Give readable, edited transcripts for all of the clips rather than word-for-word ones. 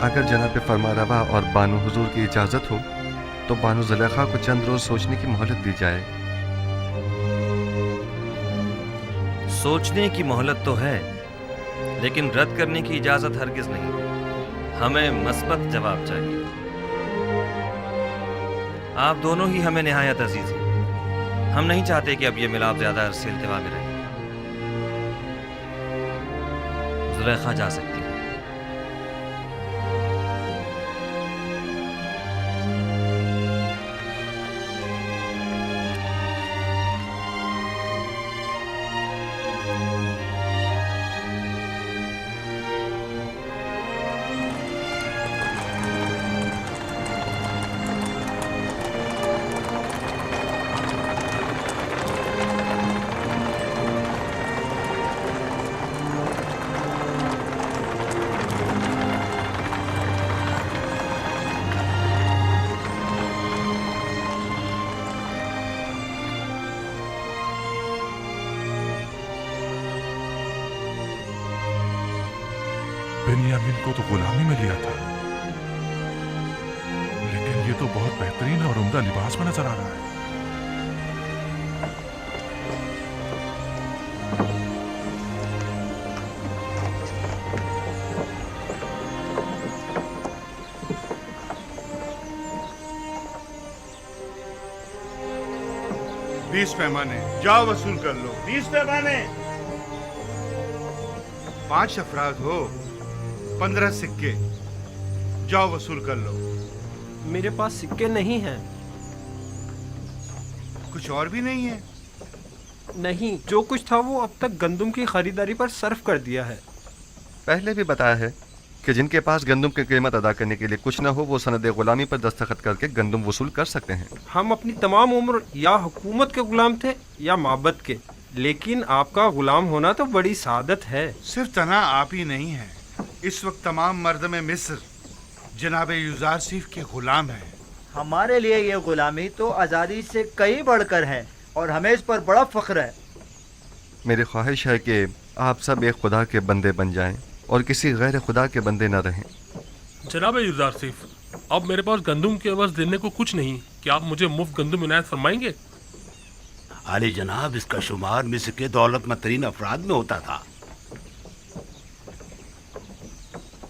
अगर जनाब फरमारवा और बानो हुजूर की इजाज़त हो तो बानो ज़ुलेखा को चंद रोज़ सोचने की मोहलत दी जाए। सोचने की मोहलत तो है, लेकिन रद्द करने की इजाज़त हरगिज़ नहीं। हमें मस्बत जवाब चाहिए। आप दोनों ही हमें निहायत अजीज़ हैं। हम नहीं चाहते कि अब ये मिलाप ज़्यादा अरसे इल्तिवा में रहे। ज़ुलेखा जा सकती है। बिन्यामीन को तो गुलामी में लिया था, लेकिन ये तो बहुत बेहतरीन और उम्दा लिबास में नजर आ रहा है। बीस पैमाने, जाओ वसूल कर लो। 20 पैमाने। 5 अफराद हो, 15 सिक्के, जाओ वसूल कर लो। मेरे पास सिक्के नहीं हैं। कुछ और भी नहीं है? नहीं, जो कुछ था वो अब तक गंदम की खरीदारी पर सर्फ कर दिया है। पहले भी बताया है कि जिनके पास गंदम की कीमत अदा करने के लिए कुछ न हो वो सनद गुलामी पर दस्तखत करके गंदम वसूल कर सकते हैं। हम अपनी तमाम उम्र या हुकूमत के गुलाम थे या माबद के, लेकिन आपका गुलाम होना तो बड़ी सादत है। सिर्फ तना आप ही नहीं है, इस वक्त तमाम मर्द में मिस्र जनाब युजारसीफ के गुलाम है। हमारे लिए ये गुलामी तो आज़ादी से कई बढ़कर है और हमें इस पर बड़ा फख्र है। मेरी ख्वाहिश है कि आप सब एक खुदा के बंदे बन जाएं और किसी गैर खुदा के बंदे न रहें। जनाब युजारसीफ, अब मेरे पास गंदम के अवज़ देने को कुछ नहीं, क्या आप मुझे मुफ्त गंदम इनायत फरमाएंगे? आली जनाब, इसका शुमार मिस्र के दौलतमंद तरीन अफराद में होता था।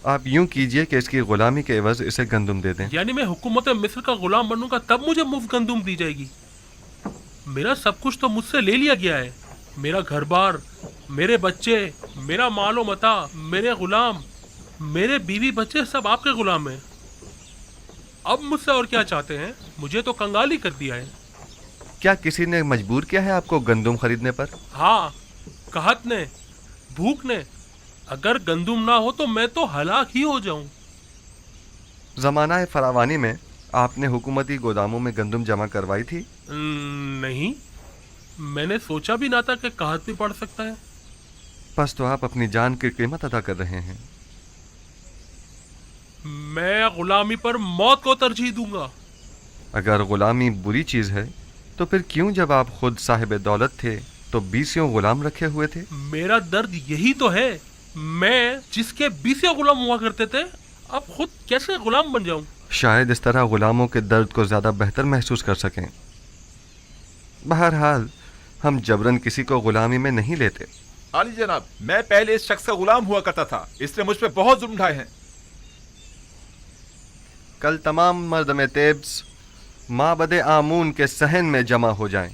आप यूं कीजिए कि इसकी गुलामी के एवज इसे गंदम दे दें। यानी मैं हुकूमत मिस्र का गुलाम बनूंगा तब मुझे मुफ्त गंदम दी जाएगी? मेरा सब कुछ तो मुझसे ले लिया गया है। मेरा घर बार, मेरे बच्चे, मेरा मालो मता, मेरे गुलाम, मेरे बीवी बच्चे सब आपके गुलाम हैं। अब मुझसे और क्या चाहते हैं? मुझे तो कंगाली कर दिया है। क्या किसी ने मजबूर किया है आपको गंदम खरीदने पर? हाँ, कहत ने, भूख ने। अगर गंदम ना हो तो मैं तो हलाक ही हो जाऊं। ज़माना फरावानी में आपने हुकूमती गोदामों में गंदम जमा करवाई थी? नहीं, मैंने सोचा भी ना था कि कहत भी पड़ सकता है। बस तो आप अपनी जान की कीमत अदा कर रहे हैं। मैं गुलामी पर मौत को तरजीह दूंगा। अगर गुलामी बुरी चीज़ है तो फिर क्यों जब आप खुद साहिब दौलत थे तो 20 गुलाम रखे हुए थे? मेरा दर्द यही तो है, मैं जिसके 20 गुलाम हुआ करते थे अब खुद कैसे गुलाम बन जाऊं? शायद इस तरह गुलामों के दर्द को ज़्यादा बेहतर महसूस कर सकें। बहरहाल हम जबरन किसी को गुलामी में नहीं लेते। आली जनाब, मैं पहले इस शख्स का गुलाम हुआ करता था, इसने मुझ पे बहुत जुल्म ढाए हैं। कल तमाम मर्द में तेब्स माबद आमून के सहन में जमा हो जाएं।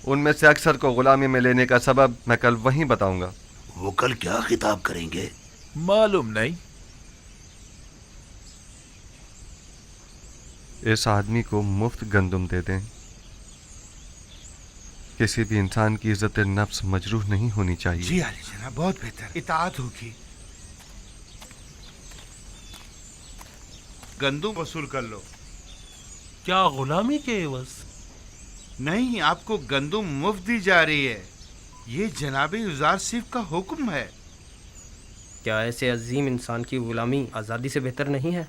उनमें से अक्सर को गुलामी में लेने का सबब मैं कल वहीं बताऊंगा। वो कल क्या खिताब करेंगे? मालूम नहीं। इस आदमी को मुफ्त गंदम दे दें। किसी भी इंसान की इज्जत नफ्स मजरूह नहीं होनी चाहिए। जी आली जनाब, बहुत बेहतर, इताअत होगी। गंदम वसूल कर लो। क्या गुलामी के एवज? नहीं, आपको गंदम मुफ्त दी जा रही है। ये जनाब युजारसीफ का हुक्म है। क्या ऐसे अजीम इंसान की गुलामी आज़ादी से बेहतर नहीं है?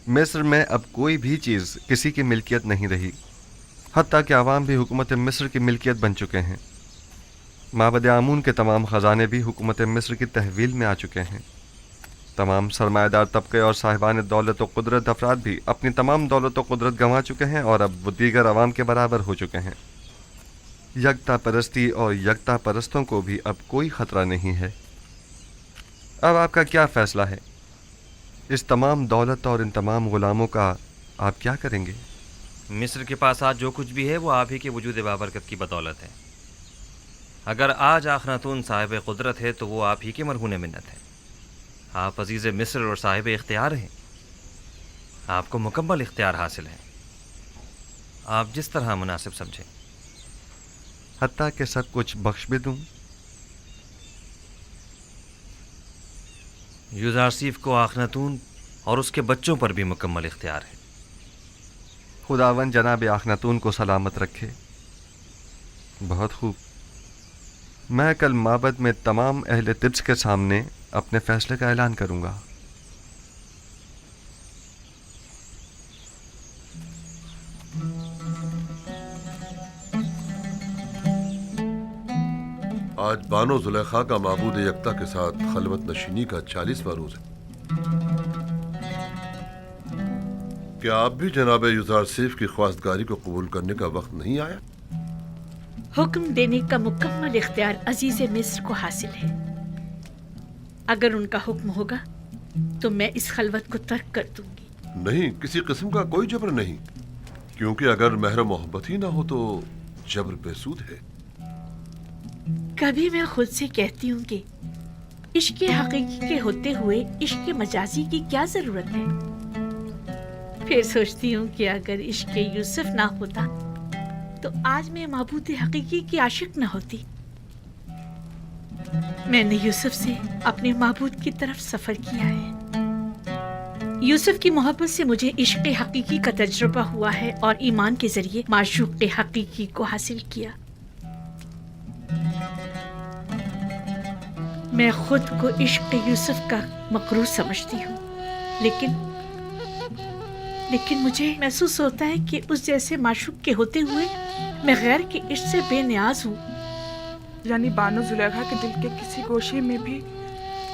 मिस्र में अब कोई भी चीज़ किसी की मिल्कियत नहीं रही, हत्ता कि आवाम भी हुकूमत मिस्र की मिल्कियत बन चुके हैं। माबद आमून के तमाम ख़जाने भी हुकूमत मिस्र की तहवील में आ चुके हैं। तमाम सरमाएदार तबके और साहिबान दौलत व कुदरत अफराद भी अपनी तमाम दौलत व कुदरत गंवा चुके हैं और अब वो दीगर अवाम के बराबर हो चुके हैं। यकता परस्ती और यकता परस्तों को भी अब कोई ख़तरा नहीं है। अब आपका क्या फ़ैसला है? इस तमाम दौलत और इन तमाम ग़ुलामों का आप क्या करेंगे? मिस्र के पास आज जो कुछ भी है वो आप ही के वजूद बाबरकत की बदौलत है। अगर आज आखनातून साहिब कुदरत है तो वो आप ही के मरहून मिन्नत है। आप अजीज़ मिस्र और साहिब इख्तियार हैं, आपको मुकम्मल इख्तियार हासिल है, आप जिस तरह मुनासिब समझें। हत्ता कि सब कुछ बख्श भी दूँ? यूज़ारसीफ को आखनातून और उसके बच्चों पर भी मुकम्मल इख्तियार है। खुदावन जनाब आखनातून को सलामत रखे। बहुत खूब। मैं कल माबद में तमाम अहले तिब्स के सामने अपने फ़ैसले का ऐलान करूँगा। आज बानो जुलेखा का माबूद यकता के साथ खलवत नशीनी का 40वां रोज़ है। क्या आप भी जनाब यूज़ारसीफ की ख्वास्तगारी को कबूल करने का वक्त नहीं आया? हुक्म देने का मुकम्मल इख्तियार अजीज मिस्र को हासिल है। अगर उनका हुक्म होगा तो मैं इस खलवत को तर्क कर दूंगी। नहीं, किसी किस्म का कोई जबर नहीं, क्योंकि अगर महर मोहब्बत ही ना हो तो जबर बेसूद है। कभी मैं खुद से कहती हूँ कि इश्क हकीकी के होते हुए इश्क मजाजी की क्या जरूरत है। फिर सोचती हूँ कि अगर इश्क यूसुफ ना होता तो आज मैं महबूद हकीकी की आशिक न होती। मैंने यूसुफ से अपने महबूद की तरफ सफर किया है। यूसुफ की मोहब्बत से मुझे इश्क हकीकी का तजुर्बा हुआ है और ईमान के जरिए माशूक हकीकी को हासिल किया। मैं खुद को इश्क यूसुफ का मकरूर समझती हूँ, लेकिन मुझे महसूस होता है कि उस जैसे माशूक के होते हुए मैं गैर के इश्क से बेनियाज हूँ। यानी बानो जुलेखा के दिल के किसी गोशे में भी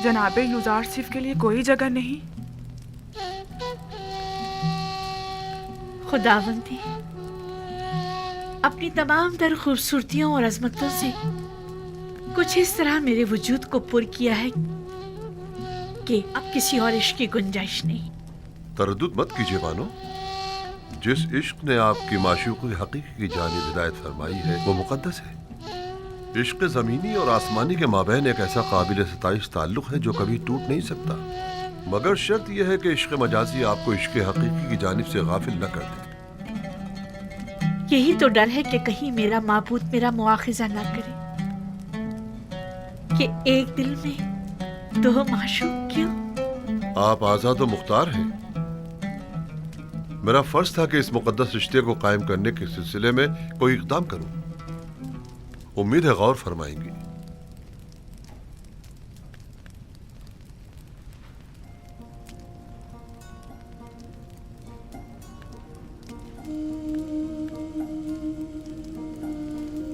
जनाबे यूज़ारसीफ के लिए कोई जगह नहीं। खुदावंदी अपनी तमाम तर खूबसूरतियों और अजमतों से कुछ इस तरह मेरे वजूद को पुर किया है कि अब किसी और इश्क की गुंजाइश नहीं। तरद्दुद मत कीजिए बानो, जिस इश्क ने आपकी माशूक हकीकी की जानिब हिदायत फरमाई है वो मुकद्दस है। इश्क ज़मीनी और आसमानी के माबैन एक ऐसा काबिल सताइश ताल्लुक़ है जो कभी टूट नहीं सकता, मगर शर्त यह है कि इश्क मजाजी आपको इश्क हकीकी की जानिब से गाफिल न कर दे। यही तो डर है कि कहीं मेरा माबूद मेरा मुआखिजा ना करे कि एक दिल में दो माशूक क्यों। आप आज़ाद व मुख्तार हैं। मेरा फर्ज था कि इस मुकद्दस रिश्ते को कायम करने के सिलसिले में कोई इक़दाम करूं। उम्मीद है गौर फरमाएंगी।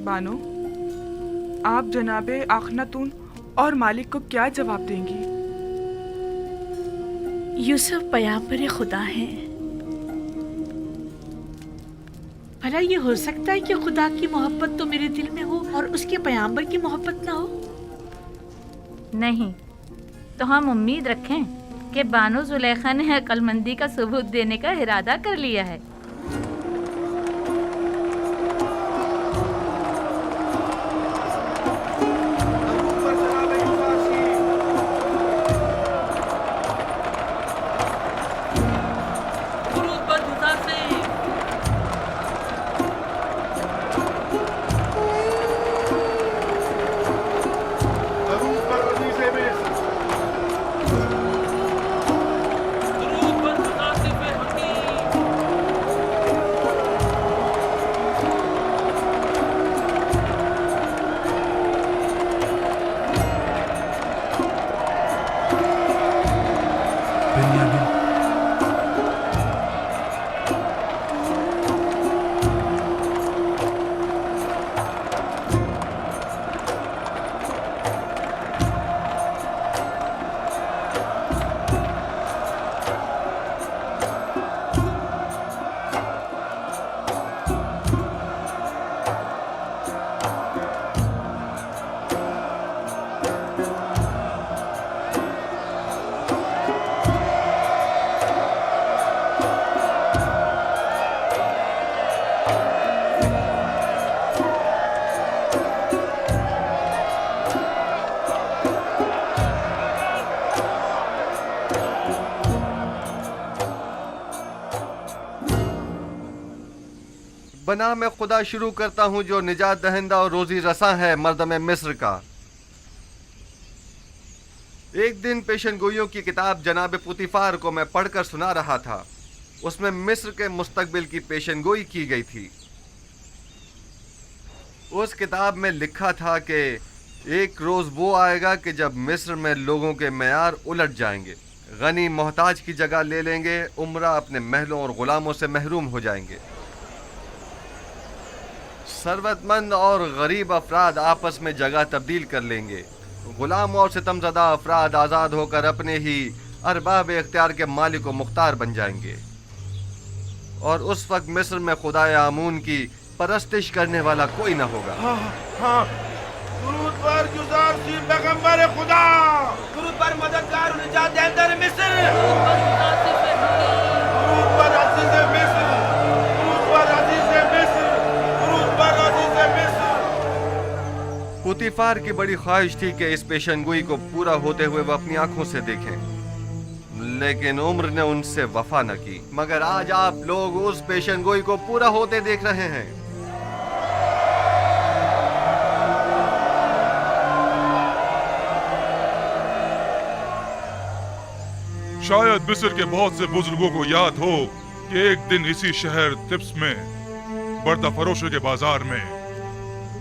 बानो, आप जनाबे आखनातून और मालिक को क्या जवाब देंगी? यूसुफ पैगंबर खुदा हैं। भला ये हो सकता है कि खुदा की मोहब्बत तो मेरे दिल में हो और उसके पैगंबर की मोहब्बत ना हो? नहीं, तो हम उम्मीद रखें कि बानो जुलेखा ने अक्लमंदी का सबूत देने का इरादा कर लिया है। बना मैं खुदा शुरू करता हूँ जो निजात दहिंदा और रोजी रसा है मर्दम मिस्र का। एक दिन पेशन गोइयों की किताब जनाब पुतिफार को मैं पढ़कर सुना रहा था। उसमें मिस्र के मुस्तकबिल की पेशन गोई की गई थी। उस किताब में लिखा था कि एक रोज़ वो आएगा कि जब मिस्र में लोगों के मेयार उलट जाएंगे, गनी मोहताज की जगह ले लेंगे, उमरा अपने महलों और गुलामों से महरूम हो जाएंगे। सरवतमंद और गरीब अफराद आपस में जगह तब्दील कर लेंगे। गुलाम और सितमज़दा अफराद आज़ाद होकर अपने ही अरबाब इख्तियार के मालिक व मुख्तार बन जाएंगे। और उस वक्त मिस्र में खुदा आमून की परस्तिश करने वाला कोई न होगा। दुरूद पर गुज़ार सी पैगंबर खुदा, दुरूद पर मददगार और निजात दहिंदा मिस्र, दुरूद पर अज़ीज़ मिस्र, दुरूद पर अज़ीज़ मिस्र, दुरूद पर अज़ीज़ मिस्र। पुतिफार की बड़ी ख्वाहिश थी कि इस पेशनगोई को पूरा होते हुए वो अपनी आंखों से देखें, लेकिन उम्र ने उनसे वफा न की। मगर आज आप लोग उस पेशनगोई को पूरा होते देख रहे हैं। शायद मिस्र के बहुत से बुजुर्गों को याद हो कि एक दिन इसी शहर तिब्स में बर्दा फरोशों के बाजार में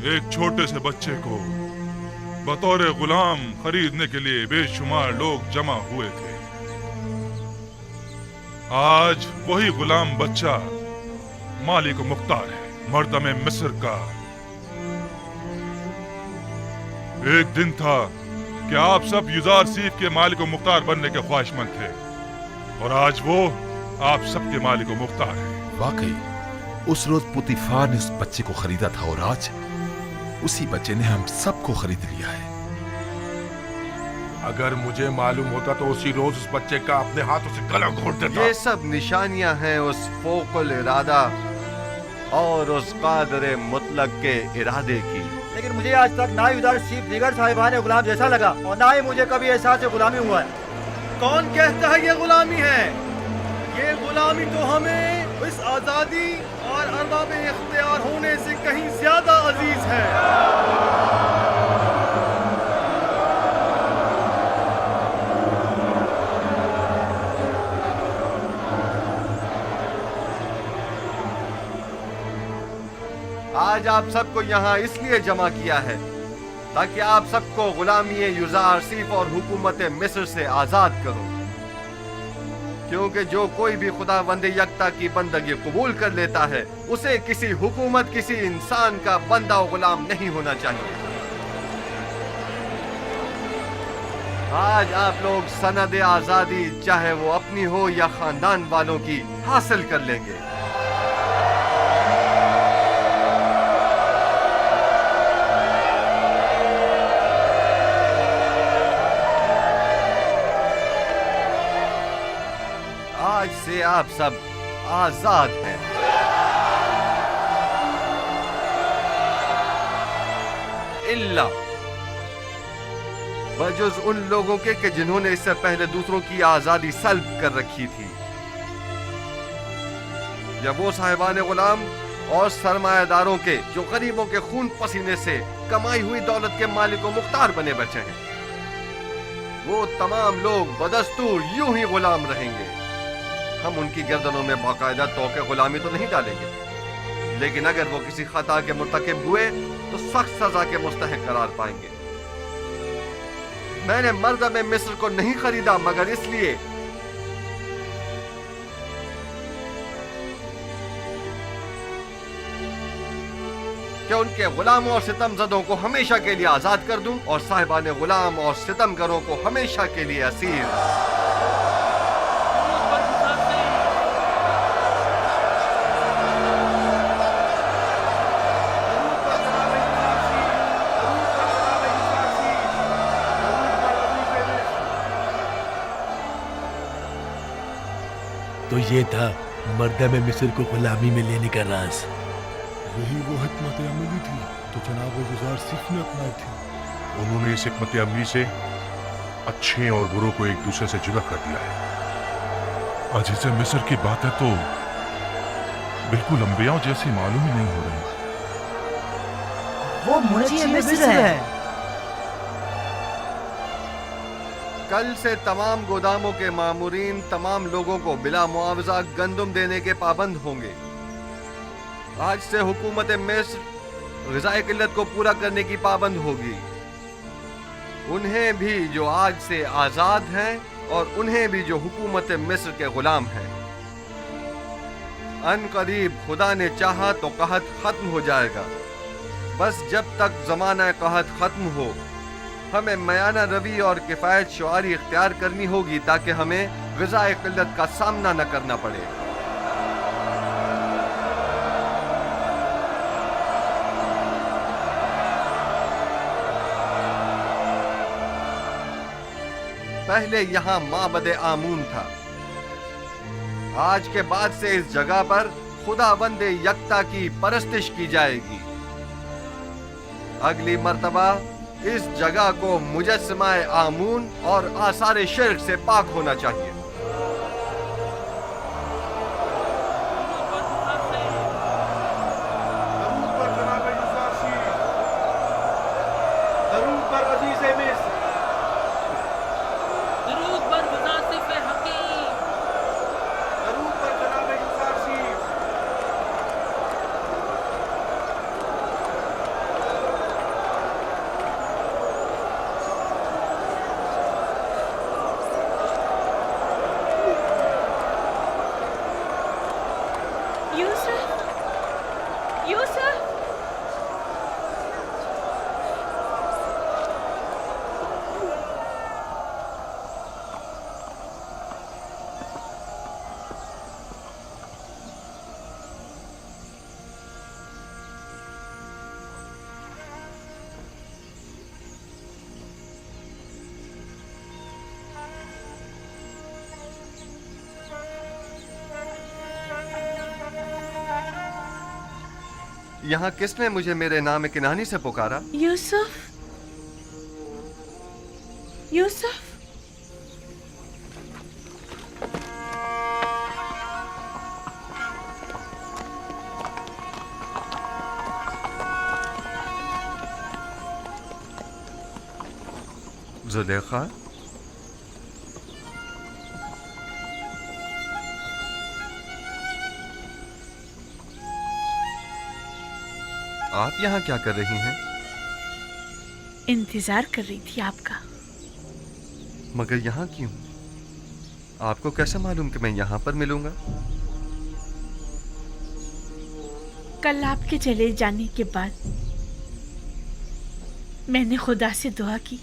एक छोटे से बच्चे को बतौर गुलाम खरीदने के लिए बेशुमार लोग जमा हुए थे। आज वही गुलाम बच्चा मालिक मुख्तार है, मर्दम मिस्र का। एक दिन था कि आप सब युजार सीफ के मालिक व मुख्तार बनने के ख्वाहिशमंद थे, और आज वो आप सबके मालिक व मुख्तार है। वाकई उस रोज पुतिफार ने उस बच्चे को खरीदा था, और आज उसी बच्चे ने हम सबको खरीद लिया है। अगर मुझे मालूम होता तो उसी रोज उस बच्चे का अपने हाथों से गला घोट देता। ये सब निशानियां हैं उस फोकुल इरादा और उस कादर मुतलक के इरादे की। लेकिन मुझे आज तक ना युजार सीफ दीगर साहिबान गुलाम जैसा लगा, और ना ही मुझे कभी एहसास गुलामी हुआ है। कौन कहता है ये गुलामी है? ये गुलामी तो हमें इस आज़ादी और अरबाब इख्तियार होने से कहीं ज्यादा अजीज है। आज आप सबको यहाँ इसलिए जमा किया है ताकि आप सबको गुलामी युजार सीफ और हुकूमत मिस्र से आज़ाद करूं, क्योंकि जो कोई भी खुदावंद यकता की बंदगी कबूल कर लेता है उसे किसी हुकूमत, किसी इंसान का बंदा और गुलाम नहीं होना चाहिए। आज आप लोग सनद आज़ादी, चाहे वो अपनी हो या खानदान वालों की, हासिल कर लेंगे। आज से आप सब आजाद हैं। इल्ला बजुज उन लोगों के कि जिन्होंने इससे पहले दूसरों की आजादी सल्ब कर रखी थी, या वो साहिबान गुलाम और सरमायादारों के जो गरीबों के खून पसीने से कमाई हुई दौलत के मालिक व मुख्तार बने बचे हैं। वो तमाम लोग बदस्तूर यूं ही गुलाम रहेंगे। हम उनकी गर्दनों में बाकायदा तौके गुलामी तो नहीं डालेंगे, लेकिन अगर वो किसी खता के मुर्तकिब हुए तो सख्त सजा के मुस्तहिक करार पाएंगे। मैंने मर्दम मिस्र को नहीं खरीदा मगर इसलिए कि उनके गुलामों और सितमजदों को हमेशा के लिए आजाद कर दूं और साहिबान गुलाम और सितमगरों को हमेशा के लिए असीर। तो ये था मर्दम मिस्र को गुलामी में लेने का राज। यही वो हिकमत अमली थी तो जनाब युजार सीफ ने अपनाई थी। उन्होंने इस हिकमत अमली से अच्छे और बुरों को एक दूसरे से जुदा कर दिया है। अजीज मिस्र की बातें तो बिल्कुल अंबियाओं जैसी मालूम ही नहीं हो रही। वो मुंशी मिस्र है। कल से तमाम गोदामों के मामूरीन तमाम लोगों को बिला मुआवजा गंदुम देने के पाबंद होंगे। आज से हुकूमत मिस्र ग़िज़ाई किल्लत को पूरा करने की पाबंद होगी। उन्हें भी जो आज से आज़ाद हैं और उन्हें भी जो हुकूमत मिस्र के गुलाम हैं। अन करीब खुदा ने चाहा तो कहत ख़त्म हो जाएगा। बस जब तक ज़माना कहत ख़त्म हो हमें मयाना रवि और किफ़ायत शुआरी इख्तियार करनी होगी ताकि हमें ग़िज़ाई किल्लत का सामना न करना पड़े। पहले यहाँ माबद आमून था। आज के बाद से इस जगह पर खुदावंद यकता की परस्तिश की जाएगी। अगली मर्तबा इस जगह को मुजस्समा आमून और आसार शिर्क से पाक होना चाहिए। यहाँ किसने मुझे मेरे नाम किनानी से पुकारा? यूसुफ, यूसुफ। जुलेखा, आप यहाँ क्या कर रही हैं? इंतजार कर रही थी आपका। मगर यहाँ क्यों? आपको कैसे मालूम कि मैं यहाँ पर मिलूंगा? कल आपके चले जाने के बाद मैंने खुदा से दुआ की,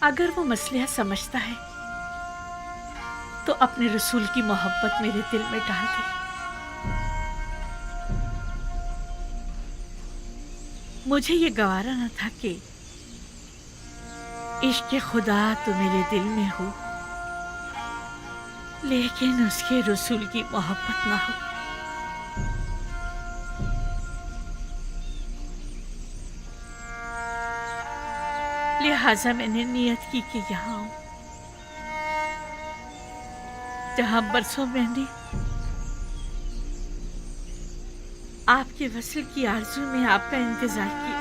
अगर वो मसला समझता है तो अपने रसूल की मोहब्बत मेरे दिल में डाल दे। मुझे ये गवारा न था कि इश्क़ खुदा तो मेरे दिल में हो, लेकिन उसके रसूल की मोहब्बत ना हो। लिहाजा मैंने नियत की कि यहाँ आऊं, जहाँ बरसों मैंने आपके वसल की आरज़ू में आपका इंतजार किया।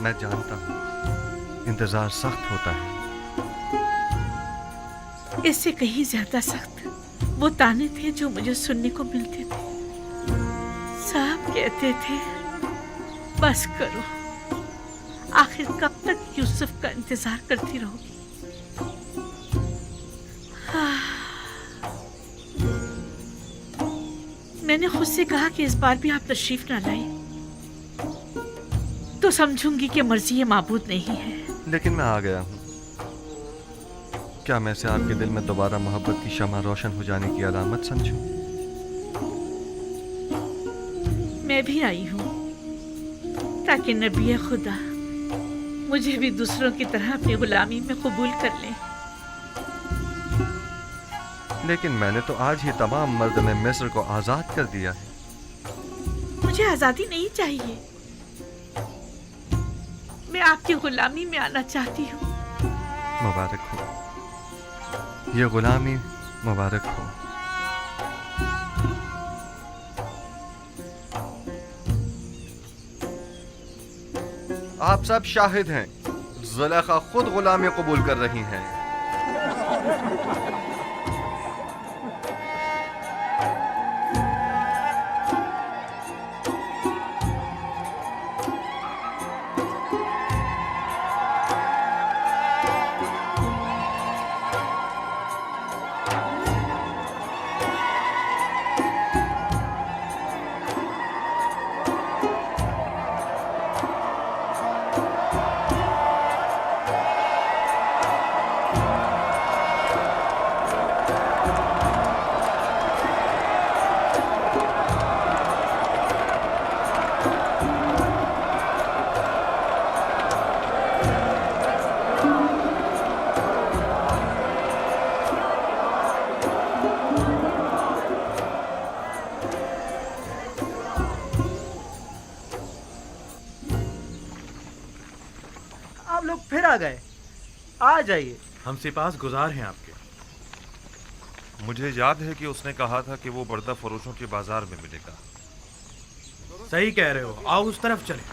मैं जानता हूँ इंतजार सख्त होता है। इससे कहीं ज्यादा सख्त वो ताने थे जो मुझे सुनने को मिलते थे। साहब कहते थे बस करो, आखिर कब तक यूसुफ का इंतजार करती रहोगी। मैंने खुद से कहा कि इस बार भी आप तशरीफ न लाए तो समझूंगी कि मर्जी ये माबूद नहीं है। लेकिन मैं आ गया हूँ। क्या मैं से आपके दिल में दोबारा मोहब्बत की शमा रोशन हो जाने की अलामत समझूं? मैं भी आई हूँ ताकि नबी खुदा मुझे भी दूसरों की तरह अपनी गुलामी में कबूल कर लें। लेकिन मैंने तो आज ही तमाम मर्द में मिस्र को आजाद कर दिया है। मुझे आजादी नहीं चाहिए, मैं आपकी गुलामी में आना चाहती हूँ। मुबारक हो, ये गुलामी मुबारक हो। آپ سب شاہد ہیں، زلیخا خود غلامی قبول کر رہی ہیں۔ آپ لوگ پھر آ گئے، آ جائیے۔ ہم سپاس گزار ہیں آپ کے۔ مجھے یاد ہے کہ اس نے کہا تھا کہ وہ بردہ فروشوں کے بازار میں ملے گا۔ صحیح کہہ رہے ہو، آؤ اس طرف چلیں۔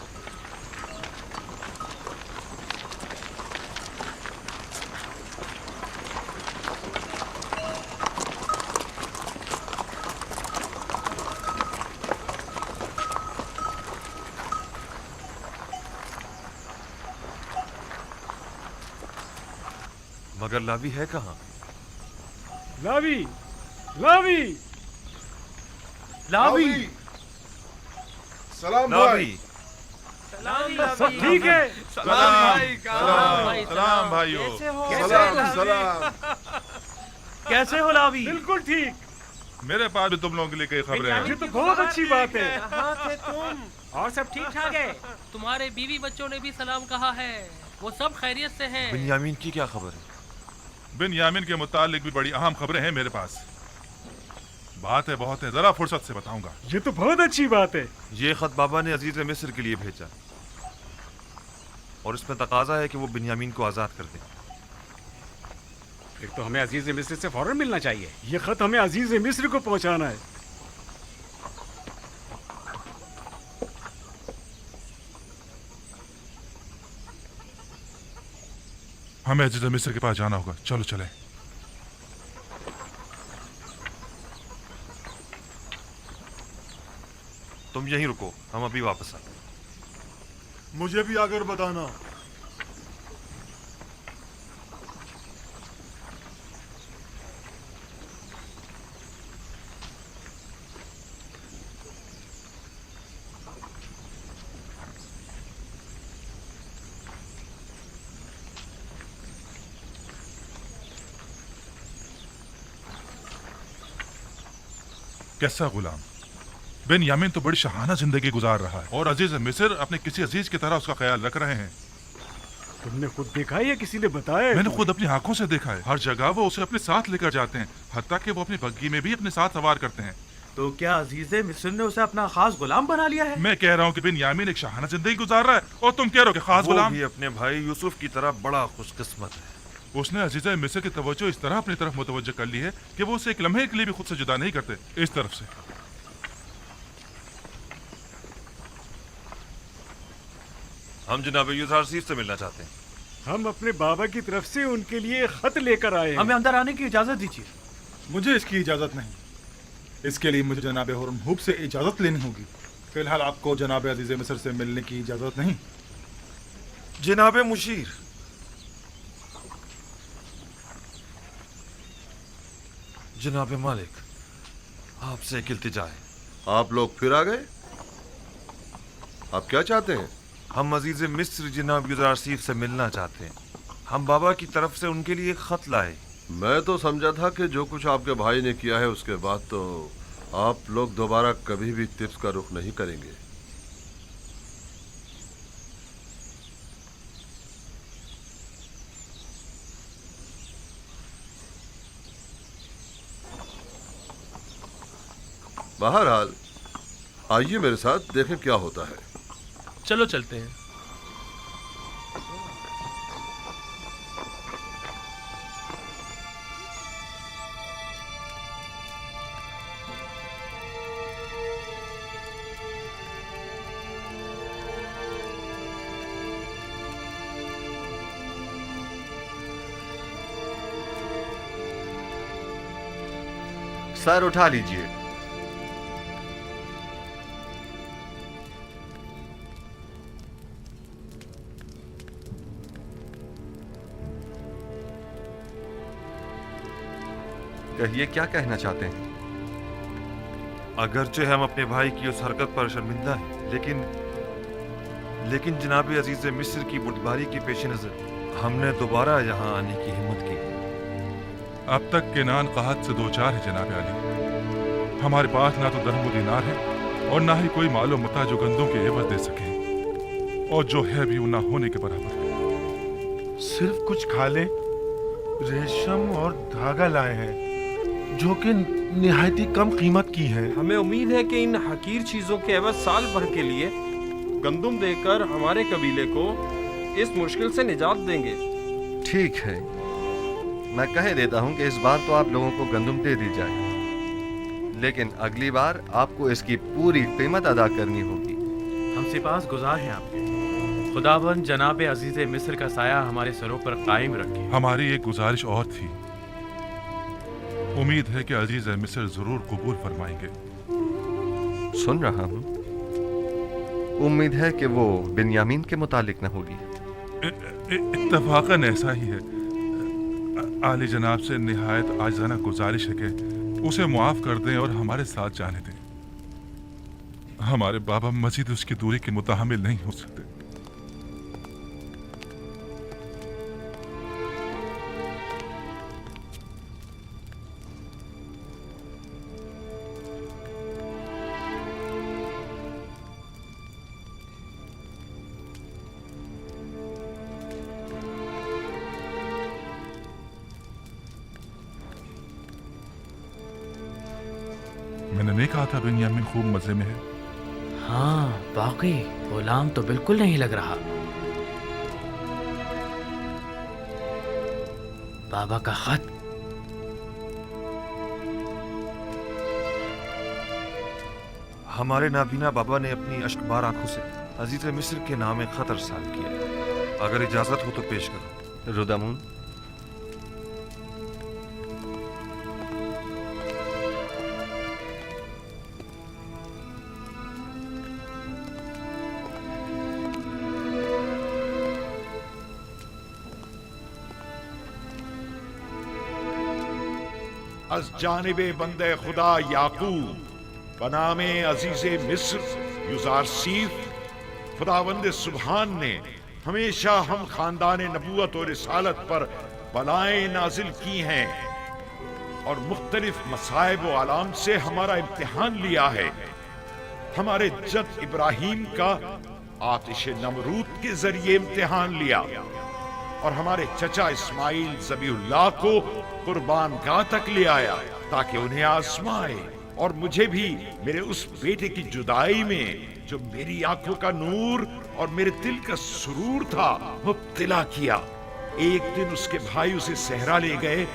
مگر لاوی ہے کہاں؟ لاوی لاوی لاوی سلام لاوی سب ٹھیک ہے؟ سلام بھائیو، سلام۔ کیسے ہو لاوی؟ بالکل ٹھیک۔ میرے پاس بھی تم لوگوں کے لیے کئی خبریں ہیں۔ یہ تو بہت اچھی بات ہے۔ کہاں تھے تم؟ اور سب ٹھیک ٹھاک ہے؟ تمہارے بیوی بچوں نے بھی سلام کہا ہے، وہ سب خیریت سے ہیں۔ بنیامین کی کیا خبر ہے؟ بنیامین کے متعلق بھی بڑی اہم خبریں ہیں میرے پاس۔ بات ہے بہت ہے، ذرا فرصت سے بتاؤں گا۔ یہ تو بہت اچھی بات ہے۔ یہ خط بابا نے عزیز مصر کے لیے بھیجا اور اس میں تقاضا ہے کہ وہ بنیامین کو آزاد کر دیں۔ پھر تو ہمیں عزیز مصر سے فوراً ملنا چاہیے۔ یہ خط ہمیں عزیز مصر کو پہنچانا ہے۔ ہمیں عزیز مصر کے پاس جانا ہوگا، چلو چلیں۔ تم یہیں رکو، ہم ابھی واپس آئیں۔ مجھے بھی آ کر بتانا۔ کیسا غلام؟ بن یامین تو بڑی شاہانہ زندگی گزار رہا ہے اور عزیز مصر اپنے کسی عزیز کی طرح اس کا خیال رکھ رہے ہیں۔ تم نے خود دیکھا ہے یا کسی نے بتایا ہے؟ میں نے خود اپنی آنکھوں سے دیکھا ہے، ہر جگہ وہ اسے اپنے ساتھ لے کر جاتے ہیں، حتیٰ کہ وہ اپنی بگی میں بھی اپنے ساتھ سوار کرتے ہیں۔ تو کیا عزیز مصر نے اسے اپنا خاص غلام بنا لیا ہے؟ میں کہہ رہا ہوں کہ بن یامین ایک شاہانہ زندگی گزار رہا ہے اور تم کہہ رہے ہو کہ خاص وہ غلام۔ بھی اپنے بھائی یوسف کی طرح بڑا خوش قسمت ہے۔ اس نے عزیز مصر کی توجہ اس طرح اپنی طرف متوجہ کر لی ہے کہ وہ اسے ایک لمحے کے لیے بھی خود سے جدا نہیں کرتے۔ اس طرف سے ہم جناب یوزارسیف سے ملنا چاہتے ہیں۔ ہم اپنے بابا کی طرف سے ان کے لیے خط لے کر آئے ہیں۔ ہمیں اندر آنے کی اجازت دیجیے۔ مجھے اس کی اجازت نہیں، اس کے لیے مجھے جناب ہرم ہوب سے اجازت لینی ہوگی۔ فی الحال آپ کو جناب عزیز مصر سے ملنے کی اجازت نہیں۔ جناب مشیر، جناب مالک، آپ سے ایک التجا ہے۔ آپ لوگ پھر آ گئے؟ آپ کیا چاہتے ہیں؟ ہم عزیز مصر جناب یوزارسیف سے ملنا چاہتے ہیں۔ ہم بابا کی طرف سے ان کے لیے ایک خط لائے۔ میں تو سمجھا تھا کہ جو کچھ آپ کے بھائی نے کیا ہے اس کے بعد تو آپ لوگ دوبارہ کبھی بھی طبس کا رخ نہیں کریں گے۔ بہرحال آئیے میرے ساتھ، دیکھیں کیا ہوتا ہے۔ چلو چلتے ہیں۔ सर उठा लीजिए। कहिए, क्या कहना चाहते हैं? अगरचे हम अपने भाई की उस हरकत पर शर्मिंदा हैं, लेकिन जनाब अजीज मिस्र की बुर्दबारी के पेश नजर हमने दोबारा यहाँ आने की हिम्मत की। अब तक केनान कहत से दो चार है जनाब अली। हमारे पास ना तो दरहम दीनार है और ना ही कोई मालो मता जो गंदों के एवज दे सके, और जो है भी वो ना होने के बराबर है। सिर्फ कुछ खाले, रेशम और धागा लाए हैं जो कि निहायती कम कीमत की है। हमें उम्मीद है कि इन हकीर चीजों के एवज साल भर के लिए गंदुम देकर हमारे कबीले को इस मुश्किल से निजात देंगे। ठीक है, मैं कह देता हूं कि इस बार तो आप लोगों को गंदुम दे दी जाए, लेकिन अगली बार आपको इसकी पूरी कीमत अदा करनी होगी। हम सिपास गुजार हैं आपके। खुदाबंद जनाब अजीज मिस्र का साया हमारे सरों पर कायम रखे। हमारी एक गुजारिश और थी। उम्मीद है कि अजीज मिस्र जरूर कबूल फरमाएंगे। सुन रहा हूं। उम्मीद है कि वो बिन्यामीन के मुतालिक न होगी। इत्तफाकन ऐसा ही है। आली जनाब से निहायत आजाना गुजारिश है कि उसे मुआफ कर दें और हमारे साथ जाने दें। हमारे बाबा मजीद उसकी दूरी के मुताहमिल नहीं हो सकते। मैंने नहीं कहा था बिन्यामीन खूब मजे में है। हाँ, वाकई गुलाम तो बिल्कुल नहीं लग रहा। बाबा का खत। हमारे नाबीना बाबा ने अपनी अश्कबार आंखों से अजीज मिस्र के नाम खत अरसाल किया। अगर इजाजत हो तो पेश करो। रुदामून, अज जानिबे बंदे खुदा याकूब बनामे अजीजे मिस्र युजारसीफ खुदावंद सुबहान ने हमेशा हम खानदान नबूवत और रिसालत पर बलाएं नाजिल की हैं और मुख्तलिफ मसाइब व आलाम से हमारा इम्तिहान लिया है। हमारे जद इब्राहिम का आतिश नमरूद के जरिए इम्तिहान लिया और हमारे चचा इस्माइल ज़बीहुल्लाह को कुर्बान गाह तक ले आया ताकि उन्हें आजमाए, और मुझे भी मेरे उस बेटे की जुदाई में जो मेरी आंखों का नूर और मेरे दिल का सुरूर था मुब्तला किया। एक दिन उसके भाई उसे सहरा ले गए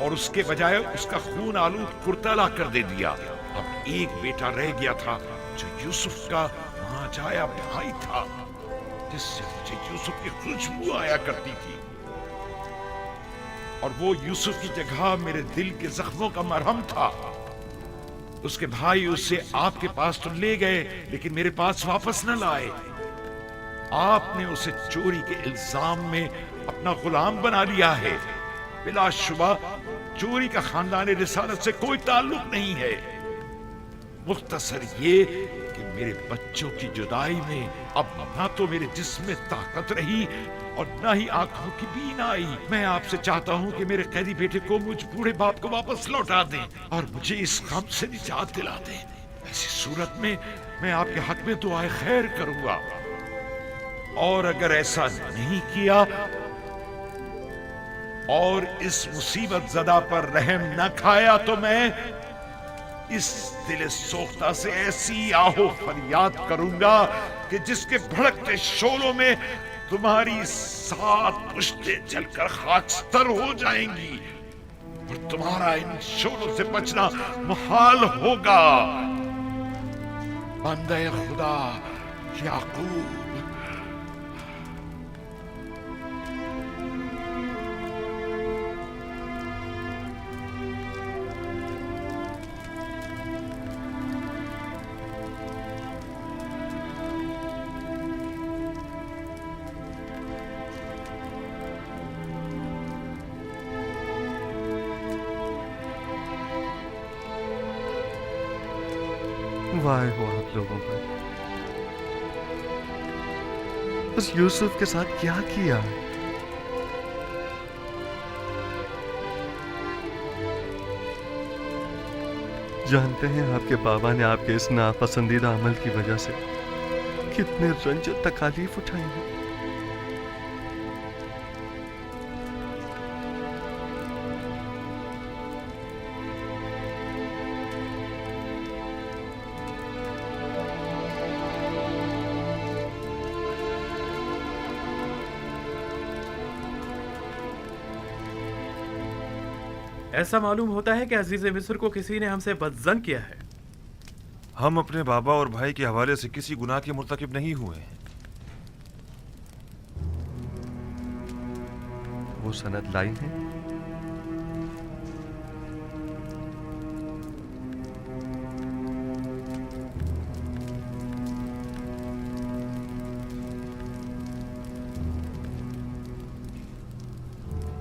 और उसके बजाय उसका खून आलूद कुर्ता ला कर दे दिया। अब एक बेटा रह गया था जो यूसुफ का मांझाया भाई था, जिससे मुझे यूसुफ की खुशबू आया करती थी, और वो यूसुफ की जगह मेरे दिल के जख्मों का मरहम था। उसके भाई उसे आपके पास तो ले गए, लेकिन मेरे पास वापस न लाए। आपने उसे चोरी के इल्जाम में अपना गुलाम बना लिया है। बिलाशुबा चोरी का खानदान रिसालत से कोई ताल्लुक नहीं है। मुख्तसर ये कि मेरे बच्चों की जुदाई में अब ना तो मेरे जिस्म में ताकत रही और ना ही आंखों की बीन आई। मैं आपसे चाहता हूँ कि मेरे कैदी बेटे को मुझ बूढ़े बाप को वापस लौटा दें और मुझे इस गम से निजात दिला दें। ऐसी सूरत में मैं आपके हक में दुआए खैर करूंगा, और अगर ऐसा नहीं किया और इस मुसीबत ज़दा पर रहम न खाया तो मैं इस दिल सोख्ता से ऐसी आहो फरियाद करूंगा कि जिसके भड़कते शोलों में तुम्हारी 7 पुश्तें जलकर खाकस्तर हो जाएंगी और तुम्हारा इन शोलों से बचना मुहाल होगा। बंदे खुदा याकूब। वार हो आप लोगों पर। उस यूसुफ के साथ क्या किया? जानते हैं आपके बाबा ने आपके इस नापसंदीदा अमल की वजह से कितने रंज और तकालीफ उठाई हैं। ऐसा मालूम होता है कि अजीज मिस्र को किसी ने हमसे बदजन किया है। हम अपने बाबा और भाई के हवाले से किसी गुनाह के मुर्तकिब नहीं हुए हैं। वो सनद लाई है?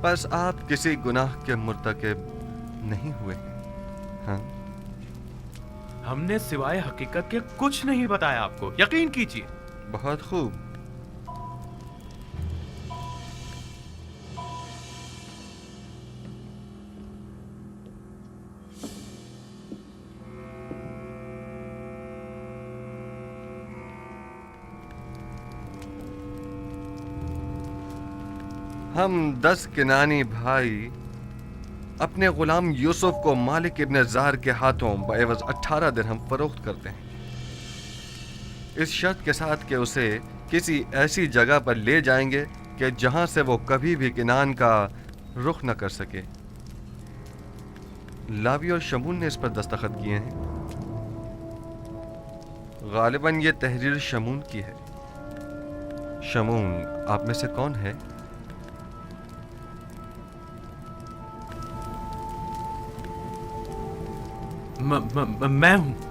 बस आप किसी गुनाह के मुर्तकिब नहीं हुए हैं। हाँ, हमने सिवाय हकीकत के कुछ नहीं बताया आपको, यकीन कीजिए। बहुत खूब। हम 10 किनानी भाई अपने गुलाम यूसुफ को मालिक इब्न जार के हाथों बएवज 18 दिरहम फरोख्त करते हैं, इस शर्त के साथ कि उसे किसी ऐसी जगह पर ले जाएंगे कि जहां से वो कभी भी किनान का रुख न कर सके। लावी और शमून ने इस पर दस्तखत किए हैं। गालिबन ये तहरीर शमून की है। शमून आप में से कौन है? मैं हूं।